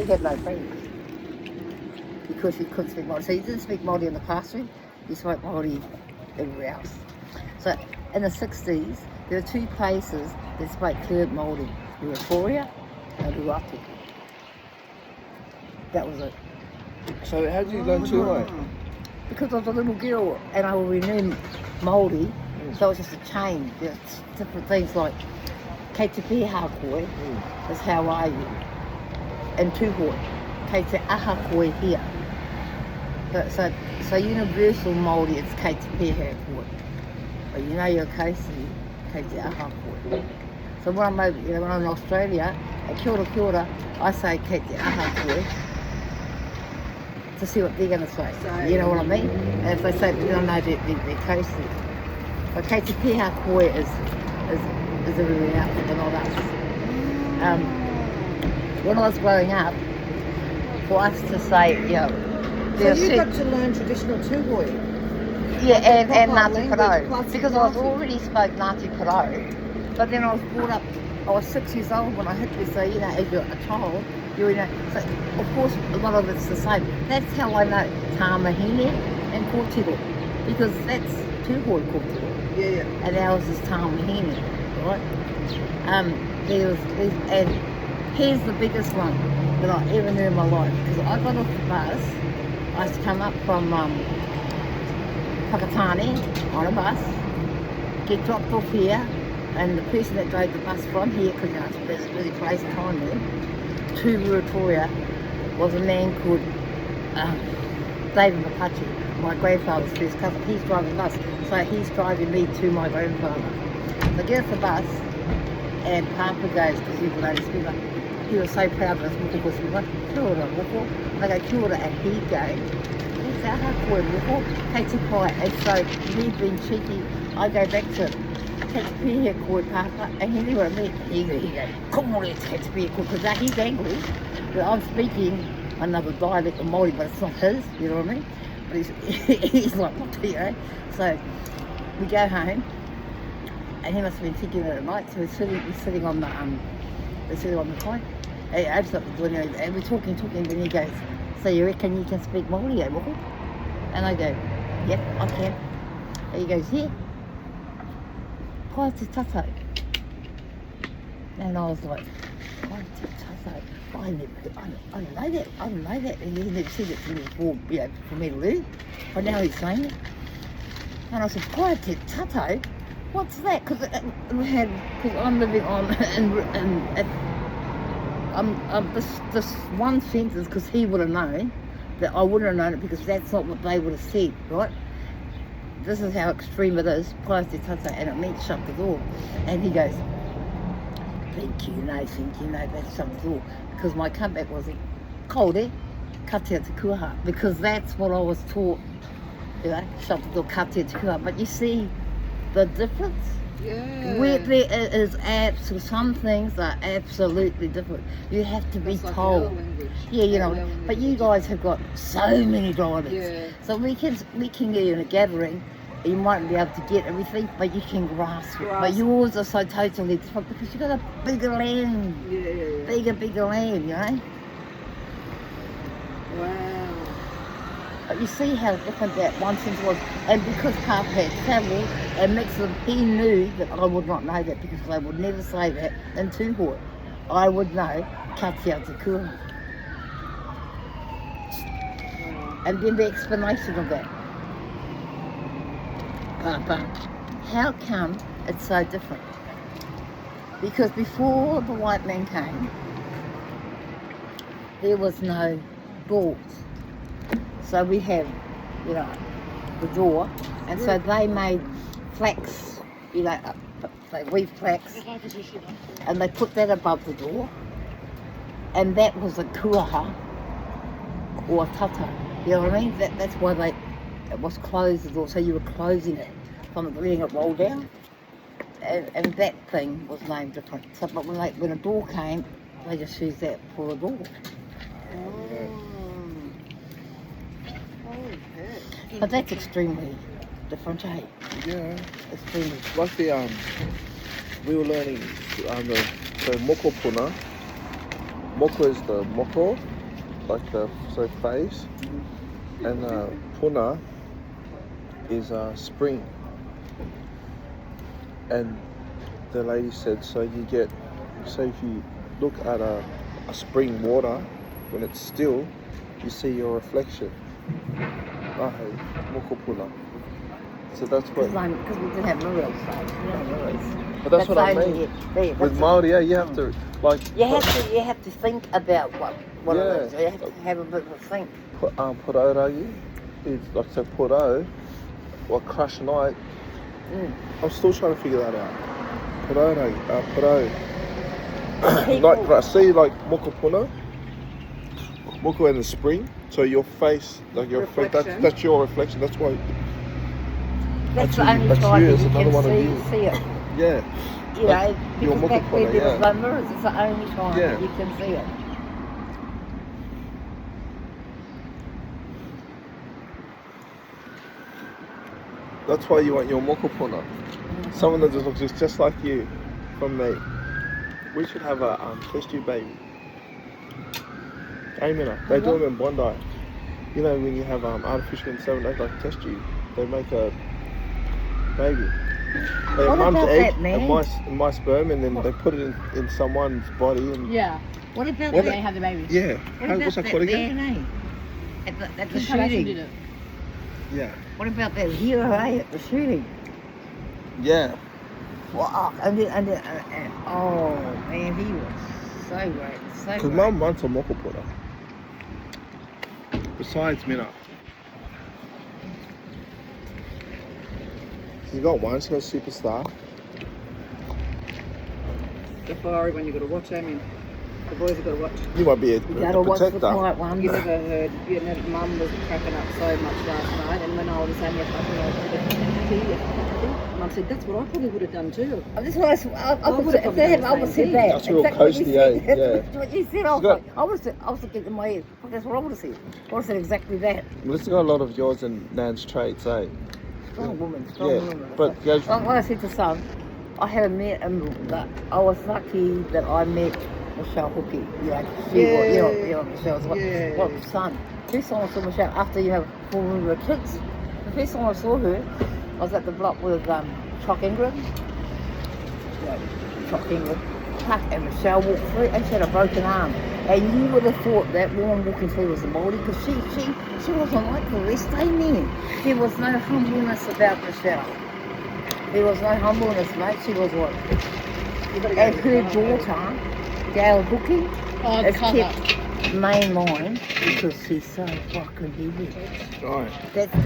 he had no friends because he couldn't speak Māori. So he didn't speak Māori in the classroom, he spoke Māori everywhere else. So in the 60s, there were two places that spoke fluent Māori, Victoria and Ruatu. That was it. So how did you learn Tūai? Because I was a little girl and I already knew Māori, so it was just a chain. There's different things like kei te pēha koe is how are you, and tūhoi, kei te aha koe here. So universal Māori it's kei te pēha koe. But you know your case, kei te aha koe. So when I'm over, when I'm in Australia, at kia ora, I say kei te aha koe to see what they're going to say. You know what I mean? And if they say, you don't know their case. But kei te pēha koe is everywhere else, but not us. When I was growing up, for us to say, so you got to learn traditional Tūhoi? Yeah, and Ngāti Porou. Because I was already spoke Ngāti Porou, but then I was brought up, I was 6 years old when I hit there, so as you're a child, so of course a lot of it's the same. That's how I know Tāmahine and Kōtiro, because that's Tūhoi Kōtiro. Yeah. And ours is Tāmahine, right? And here's the biggest one that I ever knew in my life, because I got off the bus, I used to come up from Whakatane on a bus, get dropped off here, and the person that drove the bus from here, because it's a busy place at time then, to Victoria, was a man called David Mapachi, my grandfather's first cousin. He's driving the bus, so he's driving me to my grandfather. So I get off the bus, and Papa goes, because he was only speaker, he was so proud of us, Moko was like, kia ora, Moko. And I go, kia ora, and he goes, he's aha koe, Moko, kei te pai. And so, me being cheeky, I go back to kei te pēhea koe, Papa, and he knew what I mean. He goes, komore kei te pēhea koe, because he's angry that I'm speaking another dialect of Māori, but it's not his, you know what I mean? But he's like, what do you know? So, we go home, and he must have been thinking it at night, so we're sitting on the point. He opens up the door and we're talking, and then he goes, so you reckon you can speak Māori, eh, Moko? And I go, yep, I can. And he goes, yeah. Pai te tatou. And I was like, pai te tatou. I don't know that. And he never said it to me before, for me to learn. But now he's saying it. And I said, pai te tatou? What's that? Because I'm living on this one sentence, because he would have known that I wouldn't have known it, because that's not what they would have said, right? This is how extreme it is, pai te tata, and it meant shut the door. And he goes, thank you, that's shut the door. Because my comeback was, kaore, katea te kuaha, because that's what I was taught, shut the door, katea te kuaha. But you see the difference? Yeah. Where there is some things are absolutely different. You have to be told. Yeah, but you guys have got so many dialects. Yeah. So we can get in a gathering, you mightn't be able to get everything, but you can grasp it. But yours are so totally different because you've got a bigger land. Yeah. Bigger land, Wow. But you see how different that one sense was. And because Papa had travelled and mixed them, he knew that I would not know that, because they would never say that in Tūhoi. I would know katea te kuaha. And then the explanation of that. Papa, how come it's so different? Because before the white man came, there was no doors. So we have, the door, and so they made flax, they weave flax, and they put that above the door, and that was a kuaha, or a tata, you know what I mean? That's why it was closed, the door, so you were closing it from letting it roll down, and that thing was named different. So, but when a door came, they just used that for a door. But that's extremely different, eh? Yeah. Extremely. Like we were learning, so moko puna, Moko is the moko, like the face, and puna is spring. And the lady said, so you get, so if you look at a spring water when it's still, you see your reflection. Ahe, moko puna. So that's what. Because we didn't have mirrors, so we don't have mirrors. But that's what I mean. With Māori, yeah, you have to like. You have to think about what it is. You have to have a bit of a think. Pororagi is like so poro, or crush night. I'm still trying to figure that out. Pororagi, poro. Like see, like moko puna, moko in the spring. So your face, like your reflection. That's your reflection. That's why. That's the only time you. you It's another one of you. can see it. Yeah. You know, because back when there was no mirrors, it's the only time that you can see it. That's why you want your moko puna. Someone that just looks just like you from me. We should have a test tube baby. Amen. They do them in Bondi. You know when you have artificial insemination, like test tube, they make a baby. They have mum's egg and my sperm, and then they put it in someone's body. And What about when they have the baby? Yeah. What's that called again? At the shooting. Did it. Yeah. What about that hero at the shooting? Yeah. Wow. And oh man, he was so great. So Because great. Mum wants a moko puna. Besides Mina. You got one, so superstar. The fiery one you got to watch, I mean. The boys have got to watch. You might be a gotta watch the protector. quiet one. You never heard, Mum was cracking up so much last night, and when I was saying, Mum said, that's what I probably would have done too. This was, I would have said that. That's real coasty, yeah. What you said, I was thinking in my head, that's what I would have said. I would have said exactly that. Well, this has got a lot of yours and Nan's traits, eh? Strong woman. But like I said to son, I haven't met him, but I was lucky that I met Michelle Hookie. Michelle's what son. First time I saw Michelle after when we were kids. The first time I saw her, I was at the block with Chuck Ingram. Chuck and Michelle walked through, and she had a broken arm. And you would have thought that woman walking through was a Māori, because she wasn't like the rest, amen. There was no humbleness about Michelle. There was no humbleness, mate. She was what? And her daughter, Gail Hookie, has kept main line because she's so fucking heavy. right. That's